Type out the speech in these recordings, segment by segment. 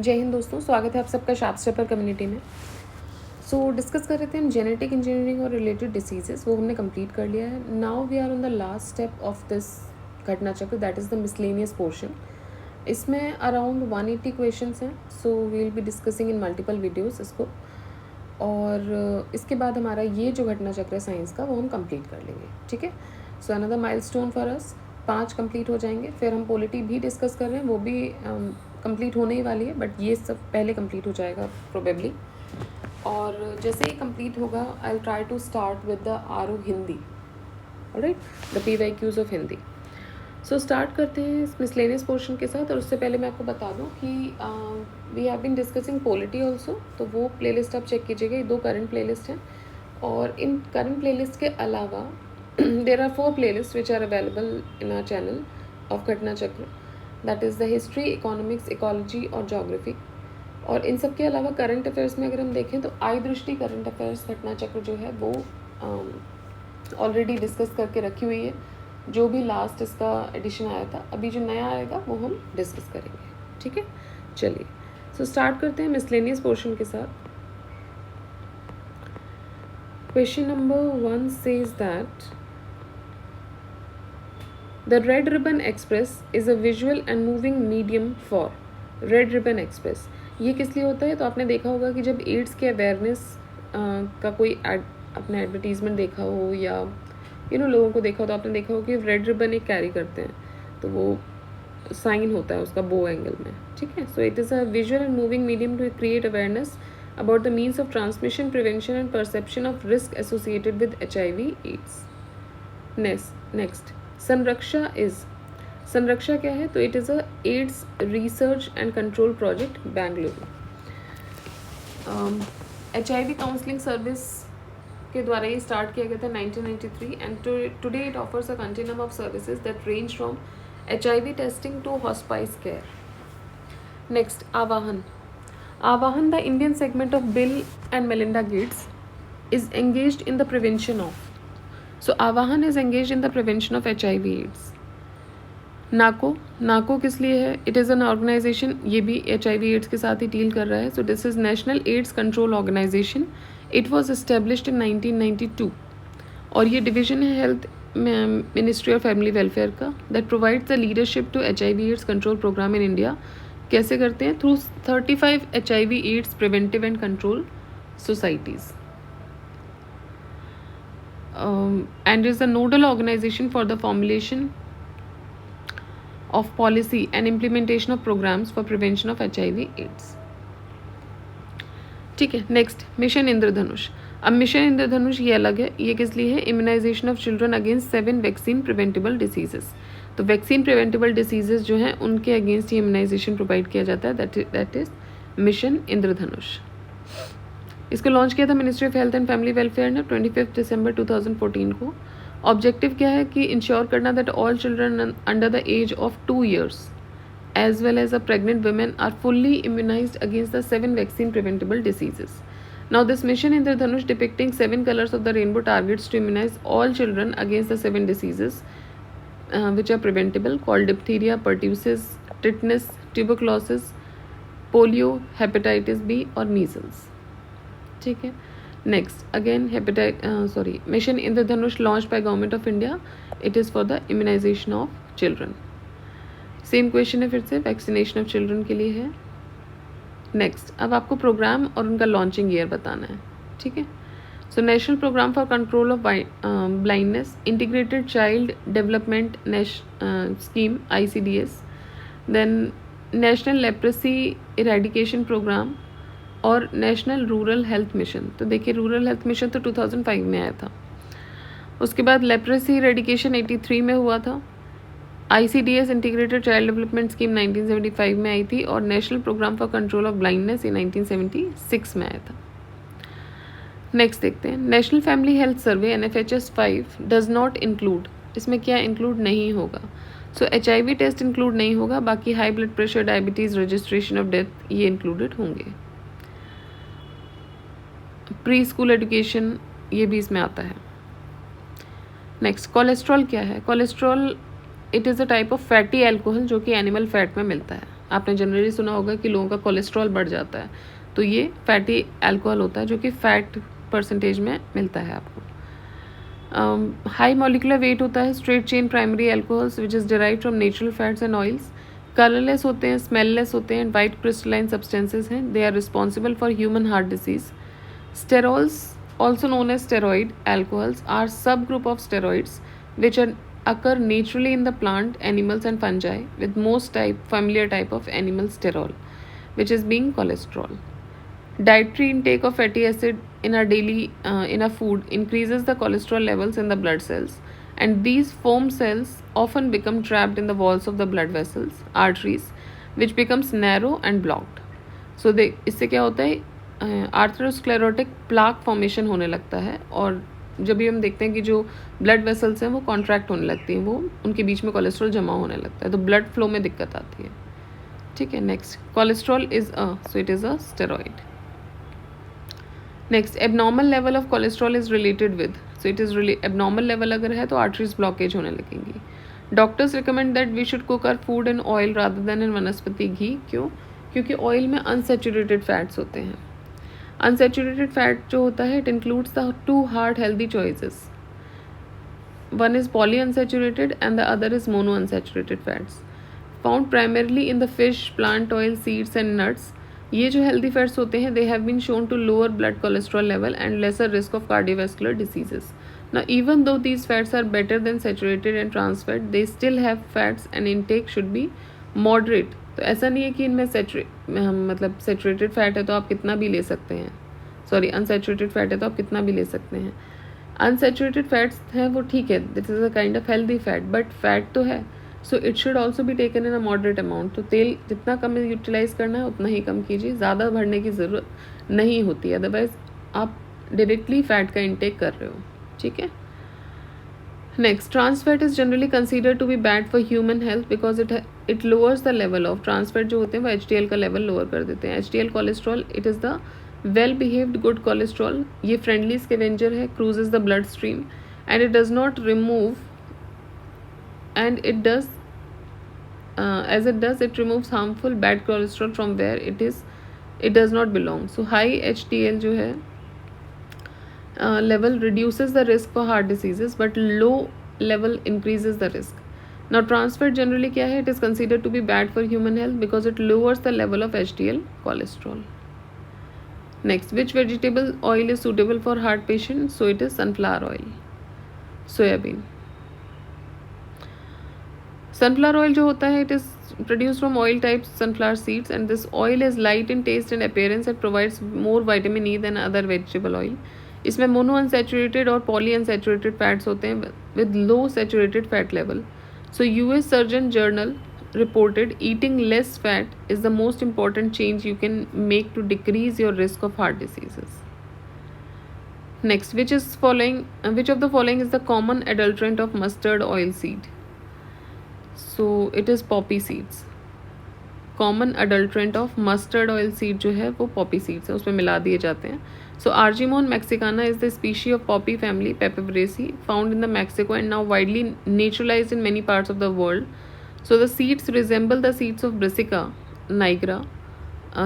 जय हिंद दोस्तों, स्वागत है आप सबका शार्प स्टेपर कम्युनिटी में। डिस्कस कर रहे थे हम जेनेटिक इंजीनियरिंग और रिलेटेड डिसीजेस, वो हमने कंप्लीट कर लिया है। Now we are on the last step of this Ghatna Chakra, that is the miscellaneous portion. इसमें अराउंड 180 क्वेश्चंस हैं, so we will be discussing in multiple videos इसको। और इसके बाद हमारा ये जो घटना चक्र है साइंस का, वो हम कंप्लीट कर लेंगे। ठीक है, so another milestone for us, 5 complete हो जाएंगे। फिर हम पॉलिटी भी डिस्कस कर रहे हैं, वो भी कंप्लीट होने ही वाली है, बट ये सब पहले कंप्लीट हो जाएगा प्रोबेबली। और जैसे ही कंप्लीट होगा, I will try to start with the R O Hindi, alright, the PYQs of Hindi. So start करते हैं इस मिसलेनियस पोर्शन के साथ। और उससे पहले मैं आपको बता दूं कि we have been discussing polity also, तो वो प्लेलिस्ट आप चेक कीजिएगा। ये 2 करंट प्लेलिस्ट हैं, और इन करंट प्लेलिस्ट के अलावा there are 4 playlist which are available in our channel of Ghatna Chakra, that is the history, economics, ecology और जोग्राफी। और इन सब के अलावा करंट अफेयर्स में अगर हम देखें तो आई दृष्टि करंट अफेयर्स घटना चक्र जो है वो ऑलरेडी डिस्कस करके रखी हुई है। जो भी लास्ट इसका एडिशन आया था, अभी जो नया आएगा वो हम डिस्कस करेंगे। ठीक है, चलिए सो स्टार्ट करते हैं मिसलेनियस पोर्शन के साथ। Question number 1 says that The Red Ribbon Express is a visual and moving medium for Red Ribbon Express। ये किस लिए होता है? तो आपने देखा होगा कि जब एड्स के अवेयरनेस का कोई अपने एडवर्टीजमेंट देखा हो या लोगों को देखा हो, तो आपने देखा हो कि रेड रिबन एक कैरी करते हैं, तो वो साइन होता है उसका बो एंगल में। ठीक है, so it is a visual and moving medium to create awareness about the means of transmission, prevention and perception of risk associated with HIV AIDS. Next, Samraksha क्या है? तो it is a AIDS research and control project Bengaluru. HIV counselling service के द्वारा ये start किया गया था 1993, and today it offers a continuum of services that range from HIV testing to hospice care. Next, आवाहन the Indian segment of bill and Melinda Gates is engaged in the prevention of. So आवाहन is engaged in the prevention of HIV AIDS। नाको किस लिए है? It is an organisation, ये भी HIV AIDS के साथ ही deal कर रहा है। So this is national AIDS control organisation. It was established in 1992, और ये डिवीजन है health ministry of family welfare का, that provides the leadership to HIV AIDS control programme in India. कैसे करते हैं? Through 35 HIV AIDS preventive and control societies. And is the nodal organization for the formulation of policy and implementation of programs for prevention of HIV AIDS। ठीक है, next, mission इंद्रधनुष। अब mission इंद्रधनुष ये अलग है, ये किस लिए है? Immunisation of children against 7 vaccine preventable diseases. तो वैक्सीन प्रिवेंटेबल डिसीजेस जो हैं उनके अगेंस्ट ये इम्यूनाइजेशन प्रोवाइड किया जाता है, दैट इज मिशन इंद्रधनुष। इसको लॉन्च किया था ministry of health and family welfare ने 25 दिसंबर 2014 को। ऑब्जेक्टिव क्या है? कि इंश्योर करना that all children under the age of 2 years as well as a pregnant women are fully immunised against the 7 vaccine preventable diseases. Now this mission Indradhanush depicting 7 colors of the rainbow targets to immunize all children against the 7 diseases which are preventable, called diphtheria, pertussis, tetanus, tuberculosis, polio, hepatitis B और measles। ठीक है, next, again mission Indradhanush launch by government of India. It is for the immunisation of children. Same question है फिर से, vaccination of children के लिए है। Next, अब आपको प्रोग्राम और उनका लॉन्चिंग ईयर बताना है। ठीक है, so national programme for control of blindness, integrated child development scheme ICDS, then national leprosy eradication programme और नेशनल रूरल हेल्थ मिशन। तो देखिए, रूरल हेल्थ मिशन तो 2005 में आया था। उसके बाद लेप्रेसी इरेडिकेशन 83 में हुआ था। ICDS integrated child development scheme 1975 में आई थी, और national programme for control of blindness ये 1976 में आया था। नेक्स्ट देखते हैं, national family health survey NFHS 5 does not include. इसमें क्या इंक्लूड नहीं होगा? सो HIV टेस्ट इंक्लूड नहीं होगा, बाकी high blood pressure, diabetes, registration of death ये इंक्लूडेड होंगे। प्री स्कूल एजुकेशन ये भी इसमें आता है। नेक्स्ट, कोलेस्ट्रॉल क्या है? Cholesterol it is a type of fatty alcohol जो कि एनिमल फैट में मिलता है। आपने जनरली सुना होगा कि लोगों का कोलेस्ट्रॉल बढ़ जाता है, तो ये फैटी अल्कोहल होता है जो कि फैट परसेंटेज में मिलता है आपको। हाई मॉलिकुलर वेट होता है straight chain primary alcohols which is derive from natural fats and oils. Colourless होते हैं, स्मेललेस होते हैं, वाइट क्रिस्टलाइन सब्सटेंसेज हैं। They are responsible for human heart disease. Sterols also known as steroid alcohols are subgroup of steroids which occur naturally in the plant, animals and fungi with most familiar type of animal sterol which is being cholesterol. Dietary intake of fatty acid in our daily in our food increases the cholesterol levels in the blood cells, and these foam cells often become trapped in the walls of the blood vessels, arteries, which becomes narrow and blocked. So इससे क्या होता है, आर्थरोस्क्लेरोटिक plaque formation होने लगता है, और जब भी हम देखते हैं कि जो ब्लड वेसल्स हैं वो कॉन्ट्रैक्ट होने लगती हैं, वो उनके बीच में कोलेस्ट्रॉल जमा होने लगता है, तो ब्लड फ्लो में दिक्कत आती है। ठीक है, next cholesterol is so it is a steroid. Next abnormal level of cholesterol is related with, so it is abnormal level अगर है तो आर्टरीज ब्लॉकेज होने लगेंगी। Doctors recommend that we should cook our food in oil rather than in vanaspati ghee. क्यों? क्योंकि oil में unsaturated fats होते हैं। अनसेचुरेटेड फैट जो होता है it includes the two heart healthy choices, one is poly unsaturated and the other is mono unsaturated fats found primarily in the fish, plant oil, seeds and nuts. ये जो healthy fats होते हैं they have been shown to lower blood cholesterol level and lesser risk of cardiovascular diseases. Now, even though these fats are better than saturated and trans fat, they still have fats and intake should be moderate. तो ऐसा नहीं है कि इनमें मतलब saturated fat है तो आप कितना भी ले सकते हैं, सॉरी अनसेचुरेटेड फैट है तो आप कितना भी ले सकते हैं। अनसेचुरेटेड फैट्स हैं वो ठीक है, this is a kind of healthy fat, but fat तो है, so it should also be taken in a moderate amount. तो तेल जितना कम यूटिलाइज करना है उतना ही कम कीजिए, ज़्यादा भरने की ज़रूरत नहीं होती, अदरवाइज आप डायरेक्टली फैट का इंटेक कर रहे हो। ठीक है, next trans fat is generally consider to be bad for human health because it lowers the level of trans fat जो होते हैं वो HDL का लेवल लोअर कर देते हैं। HDL cholesterol it is the well behaved good cholesterol, ये friendly scavenger है, cruises the blood stream and it does not remove and it does as it does it removes harmful bad cholesterol from where it does not belong. So high HDL जो है level reduces the risk for heart diseases but low level increases the risk. Now trans fat generally क्या है, it is considered to be bad for human health because it lowers the level of HDL cholesterol. Next, which vegetable oil is suitable for heart patients? So it is sunflower oil, soybean. Sunflower oil जो होता है it is produced from oil type sunflower seeds and this oil is light in taste and appearance and provides more vitamin E than other vegetable oil. इसमें mono unsaturated और poly unsaturated fats होते हैं with low saturated fat level. So US surgeon journal reported eating less fat is the most important change you can make to decrease your risk of heart diseases. Next, which of the following is the common adulterant of mustard oil seed? So it is poppy seeds. Common adulterant of mustard oil seed जो है वो Poppy seeds है, उसमें मिला दिए जाते हैं. So Argemone mexicana is the species of poppy family Papaveraceae found in the Mexico and now widely naturalised in many parts of the world. So the seeds resemble the seeds of Brassica nigra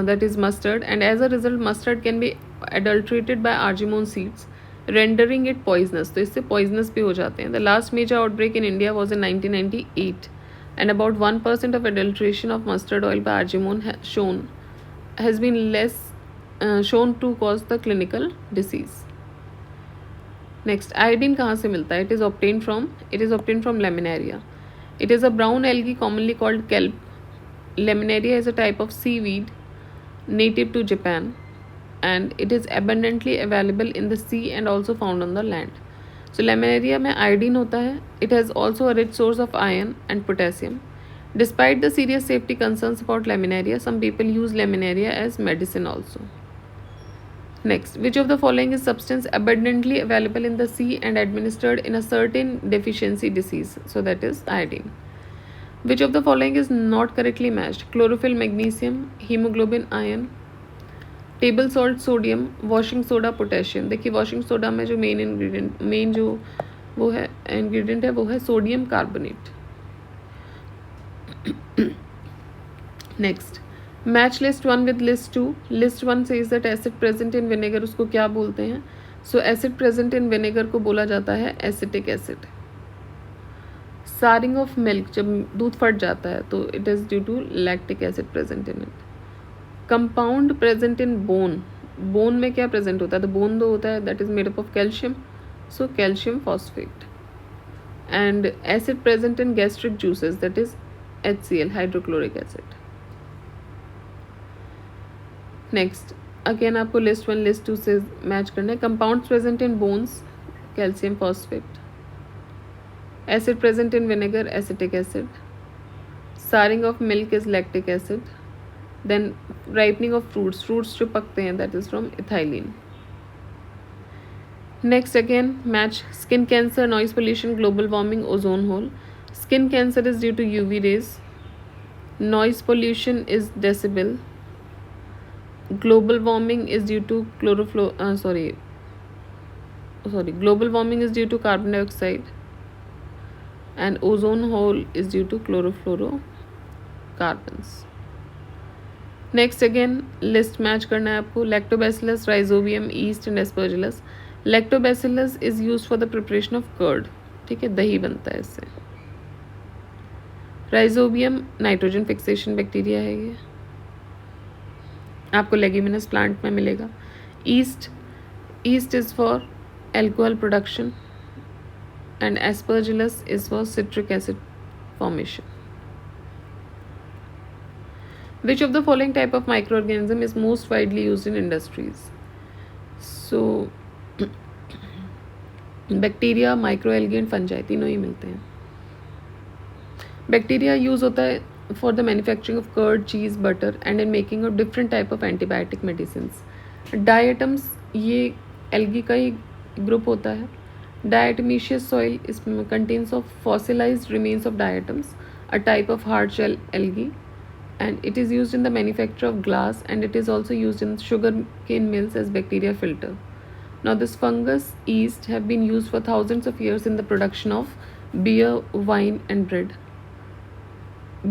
that is mustard, and as a result mustard can be adulterated by argemone seeds rendering it poisonous. तो इससे poisonous भी हो जाते हैं. The last major outbreak in India was in 1998 and about 1% of adulteration of mustard oil by argemone has been less shown to cause the clinical disease. Next, iodine कहाँ से मिलता है? It is obtained from laminaria. It is a brown algae commonly called kelp. Laminaria is a type of seaweed native to Japan and it is abundantly available in the sea and also found on the land. So laminaria में iodine होता है. It has also a rich source of iron and potassium. Despite the serious safety concerns about laminaria, some people use laminaria as medicine also. Next, which of the following is substance abundantly available in the sea and administered in a certain deficiency disease? So that is iodine. Which of the following is not correctly matched? Chlorophyll magnesium, hemoglobin iron, table salt sodium, washing soda potassium. देखिए washing soda में जो main जो वो है ingredient है वो है sodium carbonate. Next, match list 1 with list 2. List 1 says that acid present in vinegar, उसको क्या बोलते हैं? So acid present in vinegar को बोला जाता है acetic acid. Souring of milk, जब दूध फट जाता है तो it is due to lactic acid present in it. Compound present in bone, bone में क्या प्रेजेंट होता है? तो बोन दो होता है, that is made up of calcium, so calcium phosphate. And acid present in gastric juices, that is HCl, hydrochloric acid. Next, again आपको list 1 list 2 से मैच करना है. Compounds present in bones, calcium phosphate. Acid present in vinegar, acetic acid. Souring of milk is lactic acid. Then ripening of fruits, fruits जो पकते हैं, that is from ethylene. Next again match skin cancer, noise pollution, global warming, ozone hole. Skin cancer is due to UV rays. Noise pollution is decibel. Global warming is due to global warming is due to carbon dioxide. And ozone hole is due to chlorofluorocarbons. Next again list match करना है आपको. Lactobacillus, Rhizobium, yeast and Aspergillus. Lactobacillus is used for the preparation of curd. ठीक है, दही बनता है इससे. Rhizobium nitrogen fixation bacteria है, ये आपको लेग्यूमिनस प्लांट में मिलेगा. Yeast is for alcohol production and aspergillus is for citric acid formation. Which of the following type of micro organism is most widely used in industries? So bacteria, micro algae and fungi, तीनों ही मिलते हैं. Bacteria use होता है for the manufacturing of curd, cheese, butter and in making of different type of antibiotic medicines. Diatoms, ये algae का ही group होता है. डायटमीशियस सॉइल इसमें contains of fossilised remains of diatoms, a type of hard shell algae, and it is used in the manufacture of glass, and it is also used in sugarcane mills as bacteria filter. Now this fungus yeast have been used for thousands of years in the production of beer, wine and bread.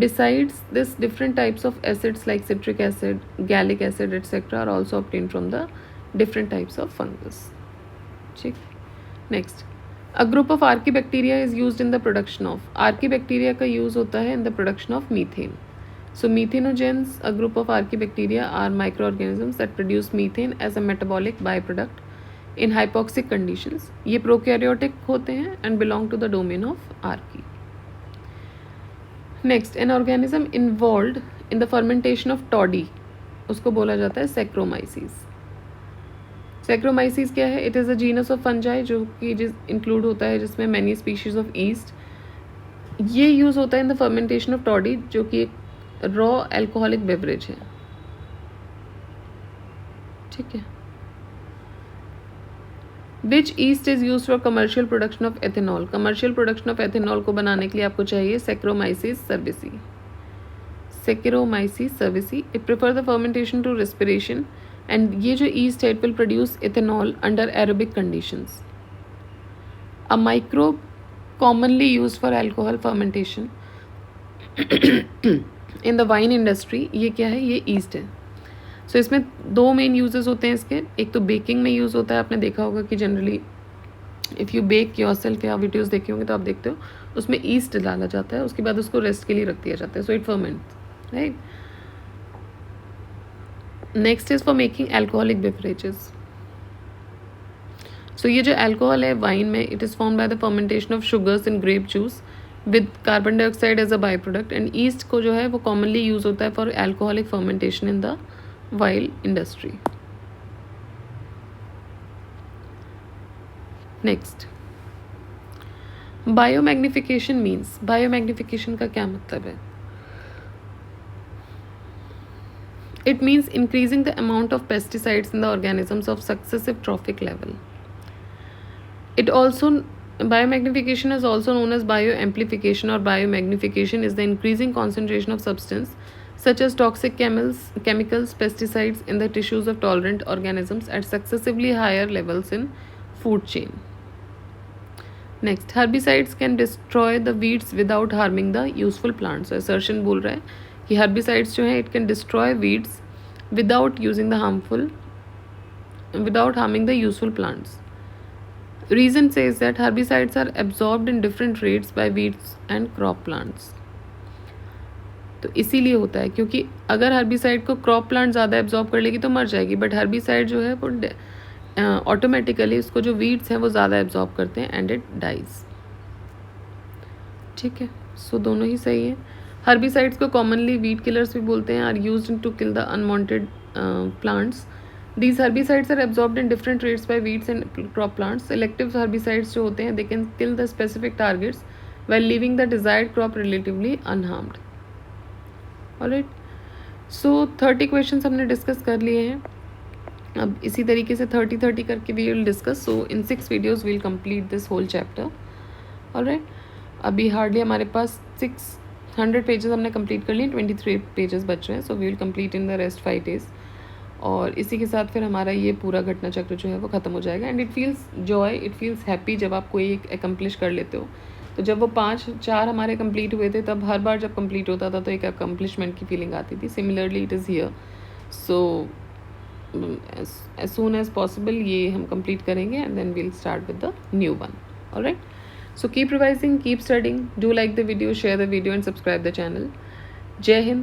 Besides this, different types of acids like citric acid, gallic acid etc. are also obtained from the different types of fungus. Next, a group of archaebacteria is used in the production of, archaebacteria का use होता है in the production of methane. So methanogens, a group of archaebacteria, are microorganisms that produce methane as a metabolic byproduct in hypoxic conditions. ये prokaryotic होते हैं and belong to the domain of archaea. Next, an organism involved in the fermentation of toddy, उसको बोला जाता है Saccharomyces. Saccharomyces क्या है? It is a genus of fungi जो कि include होता है जिसमें many species of yeast. ये use होता है in the fermentation of toddy जो कि रॉ एल्कोहलिक बेवरेज है. ठीक है. Which yeast is use for commercial production of ethanol? Commercial production of ethanol को बनाने के लिए आपको चाहिए Saccharomyces cerevisiae. Saccharomyces cerevisiae, it prefer the fermentation to respiration, and ये जो ईस्ट है it will produce ethanol under aerobic conditions. A microbe commonly used for alcohol fermentation in the wine industry, ये क्या है? ये ईस्ट है. सो इसमें दो मेन यूजेस होते हैं इसके. एक तो बेकिंग में यूज़ होता है, आपने देखा होगा कि generally if you bake yourself या वीडियोस देखे होंगे तो आप देखते हो उसमें ईस्ट डाला जाता है, उसके बाद उसको रेस्ट के लिए रख दिया जाता है, so it ferments, right. Next is for making alcoholic beverages. So ये जो एल्कोहल है वाइन में, it is form by the fermentation of sugars in grape juice with carbon dioxide as a by product. And yeast को जो है वो commonly use होता है for alcoholic fermentation in the wine industry. Next, biomagnification means, biomagnification का क्या मतलब है? It means increasing the amount of pesticides in the organisms of successive trophic level. It also, biomagnification is also known as bioamplification, or biomagnification is the increasing concentration of substance such as toxic chemicals, pesticides in the tissues of tolerant organisms at successively higher levels in food chain. Next, herbicides can destroy the weeds without harming the useful plants. So assertion बोल रहा है कि herbicides जो हैं it can destroy weeds without harming the useful plants. Reason says that herbicides are absorbed in different rates by weeds and crop plants. तो इसीलिए होता है, क्योंकि अगर हर्बिसाइड को क्रॉप प्लांट ज़्यादा एब्जॉर्ब कर लेगी तो मर जाएगी, बट हर्बिसाइड जो है वो ऑटोमेटिकली उसको जो वीड्स हैं वो ज़्यादा एब्जॉर्ब करते हैं एंड इट डाइज. ठीक है, सो दोनों ही सही है. हर्बिसाइड्स को कॉमनली वीड किलर्स भी बोलते हैं, are used to kill the unwanted plants. These herbicides are absorbed in different rates by weeds and crop plants. Selective herbicides जो होते हैं they can kill the specific targets while leaving the desired crop relatively unharmed. Alright. So 30 questions हमने discuss कर लिए हैं. अब इसी तरीके से 30 करके we will discuss. So in 6 videos we'll complete this whole chapter. Alright. अभी हार्डली हमारे पास 600 पेजेस हमने कंप्लीट कर लिए, 23 पेजेस बच रहे हैं. So we will complete in the rest 5 days. और इसी के साथ फिर हमारा ये पूरा घटना चक्र जो है वो ख़त्म हो जाएगा. And it feels Joy, it feels happy जब आप कोई एक एकम्प्लिश कर लेते हो. तो जब वो 5-4 हमारे कंप्लीट हुए थे तब हर बार जब कंप्लीट होता था तो एक अकम्प्लिशमेंट की फीलिंग आती थी. Similarly it is here. So as soon as possible ये हम कंप्लीट करेंगे and then we'll start with the new one. Alright, so keep revising, keep studying, do like the video, share the video and subscribe the channel. जय हिंद.